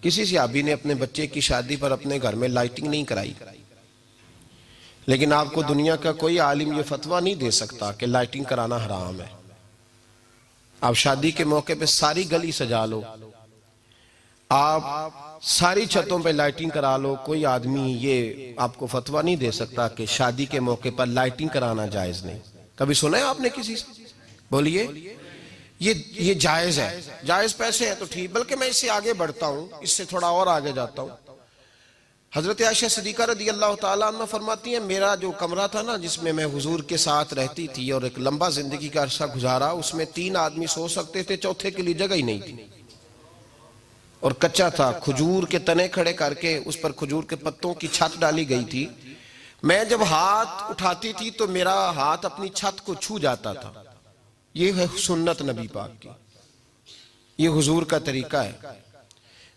किसी सहाबी ने अपने बच्चे की शादी पर अपने घर में लाइटिंग नहीं कराई, लेकिन आपको दुनिया का कोई आलिम ये फतवा नहीं दे सकता कि लाइटिंग कराना हराम है। आप शादी के मौके पे सारी गली सजा लो, आप सारी छतों पे लाइटिंग करा लो, कोई आदमी ये आपको फतवा नहीं दे सकता कि शादी के मौके पर लाइटिंग कराना जायज नहीं। कभी सुना है आपने किसी से? बोलिए। ये जायज है, जायज पैसे है तो ठीक। बल्कि मैं इससे आगे बढ़ता हूं, इससे थोड़ा और आगे जाता हूं। हजरत आयशा सिद्दीका रज़ी अल्लाह ताला अन्हा फरमाती हैं, मेरा जो कमरा था ना जिसमें मैं हुजूर के साथ रहती थी और एक लंबा जिंदगी का अरसा गुजारा, उसमें 3 आदमी सो सकते थे, चौथे के लिए जगह ही नहीं थी और कच्चा था। खजूर के तने खड़े करके उस पर खजूर के पत्तों की छत डाली गई थी। मैं जब हाथ उठाती थी तो मेरा हाथ अपनी छत को छू जाता था। ये है सुन्नत नबी पाक की, ये हुजूर का तरीका है।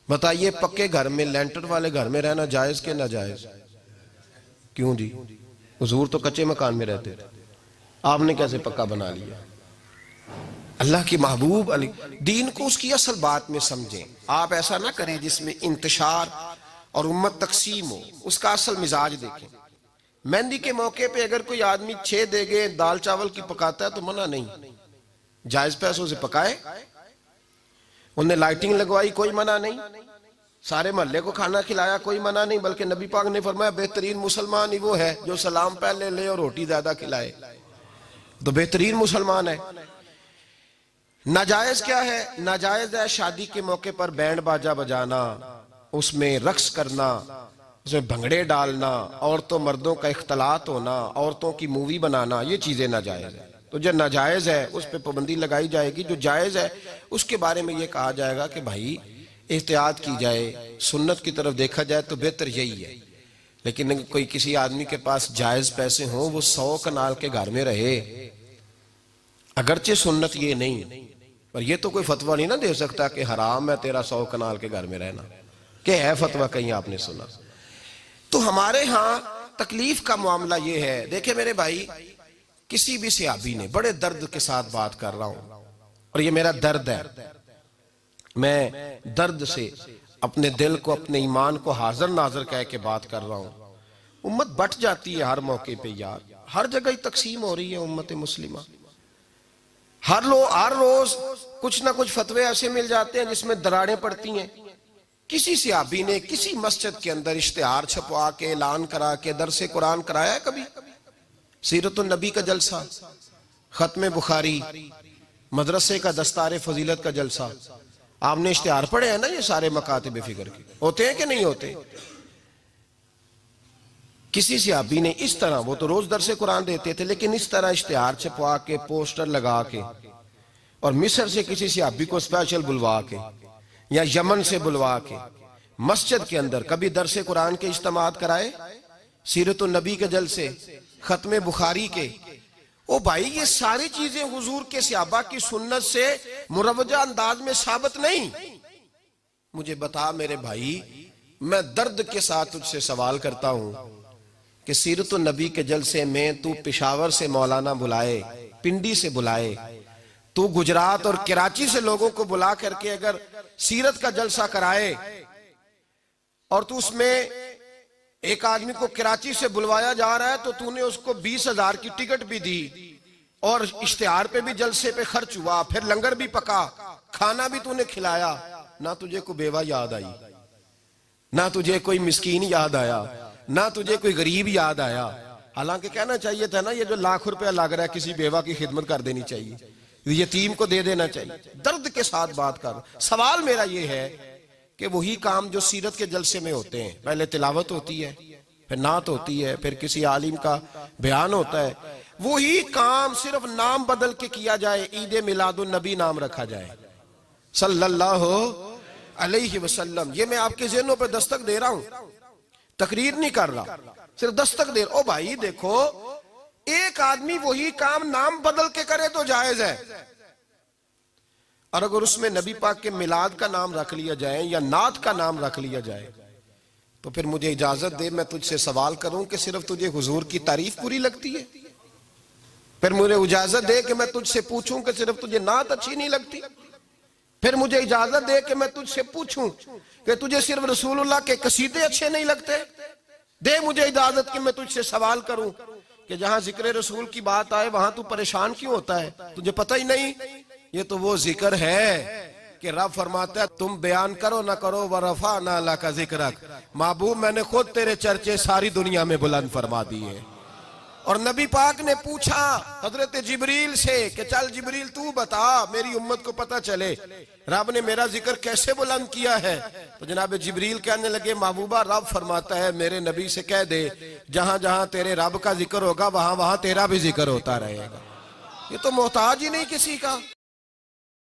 बताइए पक्के घर में, लेंटर वाले घर में रहना जायज के ना जायज? क्यों जी? हुजूर तो कच्चे मकान में रहते थे, आपने कैसे पक्का बना लिया? अल्लाह की महबूब अली दीन को उसकी असल बात में समझें। आप ऐसा ना करें जिसमें इंतशार और उम्मत तकसीम हो, उसका असल मिजाज देखें। मेहंदी के मौके पे अगर कोई आदमी 6 देगे दाल चावल की पकाता है तो मना नहीं, जायज पैसों से पकाए। उन्हें लाइटिंग लगवाई, कोई मना नहीं। सारे मोहल्ले को खाना खिलाया, कोई मना नहीं। बल्कि नबी पाक ने फरमाया बेहतरीन मुसलमान ही वो है जो सलाम पहले ले और रोटी ज्यादा खिलाए, तो बेहतरीन मुसलमान है। नाजायज क्या है? नाजायज है शादी के मौके पर बैंड बाजा बजाना, उसमें रक्स करना, उसमें भंगड़े डालना, औरतों मर्दों का इख्तलात होना, औरतों की मूवी बनाना, ये चीजें नाजायज है। तो जो नाजायज है उस पर पाबंदी लगाई जाएगी, जो जायज है उसके बारे में ये कहा जाएगा कि भाई एहतियात की जाए, सुन्नत की तरफ देखा जाए तो बेहतर यही है। लेकिन कोई किसी आदमी के पास जायज पैसे हों, वो 100 कनाल के घर में रहे, अगरचे सुन्नत ये नहीं, पर ये तो कोई फतवा नहीं ना दे सकता कि हराम है तेरा 100 कनाल के घर में रहना। क्या है फतवा कहीं आपने सुना? तो हमारे यहाँ तकलीफ का मामला ये है। देखे मेरे भाई, किसी भी सहाबी ने, बड़े दर्द के साथ बात कर रहा हूं और ये मेरा दर्द है, मैं दर्द से अपने दिल को, अपने ईमान को हाजिर नाजर कह के बात कर रहा हूं। उम्मत बट जाती है हर मौके पे यार, हर जगह ही तकसीम हो रही है उम्मत मुस्लिमा। हर रोज कुछ ना कुछ फतवे ऐसे मिल जाते हैं जिसमें दरारें पड़ती हैं। किसी सहाबी ने किसी मस्जिद के अंदर इश्तिहार छपवा के ऐलान करा के दरसे कुरान कराया है कभी? सीरतुन नबी का जलसा, खत्म बुखारी, मदरसे का दस्तारे फजीलत का जलसा, आपने इश्तिहार पढ़े हैं ना? ये सारे मकातिब फिक्र के होते हैं कि नहीं होते? किसी सहाबी ने इस तरह, वो तो रोज दरसे कुरान देते थे, लेकिन इस तरह इश्तिहार छपवा के, पोस्टर लगा के, और मिस्र से किसी सहाबी को स्पेशल बुलवा के या यमन से बुलवा के मस्जिद के अंदर कभी दरसे कुरान के इज्तिमात कराए, सीरतुन नबी के जलसे, खत्म बुखारी के? ओ भाई, ये सारी चीजें हुजूर के सहाबा की सुन्नत से मुरवजा अंदाज में साबित नहीं। मुझे बता मेरे भाई, मैं दर्द के साथ तुझसे सवाल करता हूं कि सीरतुन नबी के जलसे में तू पेशावर से मौलाना बुलाए, पिंडी से बुलाए, तू गुजरात और कराची से लोगों को बुला करके अगर सीरत का जलसा कराए और तू उसमें एक आदमी को कराची से बुलवाया जा रहा है तो तूने उसको 20,000 की टिकट भी दी और इश्तिहार पे भी जलसे पे खर्च हुआ, फिर लंगर भी पका, खाना भी तूने खिलाया, ना तुझे कोई बेवा याद आई, ना तुझे कोई मिस्कीन याद आया, ना तुझे कोई गरीब याद आया। हालांकि कहना चाहिए था ना, ये जो लाख रुपया लग रहा है किसी बेवा की खिदमत कर देनी चाहिए, यतीम को दे देना चाहिए। दर्द के साथ बात कर। सवाल मेरा ये है कि वही काम जो सीरत के जलसे में होते हैं, पहले तिलावत होती है, फिर नात होती है, फिर किसी आलिम का बयान होता है, वही काम सिर्फ नाम बदल के किया जाए, ईद मिलादुन नबी नाम रखा जाए सल्लल्लाहु अलैहि वसल्लम। ये मैं आपके ज़हनों पे दस्तक दे रहा हूं, तकरीर नहीं कर रहा, सिर्फ दस्तक दे रहा। ओ भाई देखो, एक आदमी वही काम नाम बदल के करे तो जायज है, और अगर उसमें नबी पाक के मिलाद का नाम रख लिया जाए या नात का नाम रख लिया जाए तो फिर मुझे इजाजत दे, मैं तुझसे सवाल करूं कि सिर्फ तुझे हुजूर की तारीफ पूरी लगती है? फिर मुझे इजाजत दे कि मैं तुझसे पूछूं कि सिर्फ तुझे नात अच्छी नहीं लगती? फिर मुझे इजाजत दे कि मैं तुझसे पूछूं कि तुझे सिर्फ रसूलुल्लाह के कसीदे अच्छे नहीं लगते? दे मुझे इजाजत कि मैं तुझसे सवाल करूं कि जहां जिक्र रसूल की बात आए वहां तू परेशान क्यों होता है? तुझे पता ही नहीं ये तो वो जिक्र है कि रब फरमाता है तुम बयान करो ना करो वरफा ना ला का जिक्र, महबूब मैंने खुद तेरे चर्चे सारी दुनिया में बुलंद फरमा दिए। और नबी पाक ने पूछा हजरत जिब्रील से कि चल जिब्रील तू बता मेरी उम्मत को पता चले रब ने मेरा जिक्र कैसे बुलंद किया है। तो जनाब जिब्रील कहने लगे महबूबा रब फरमाता है मेरे नबी से कह दे जहां जहां तेरे रब का जिक्र होगा वहां वहां तेरा भी जिक्र होता रहेगा। ये तो मोहताज ही नहीं किसी का।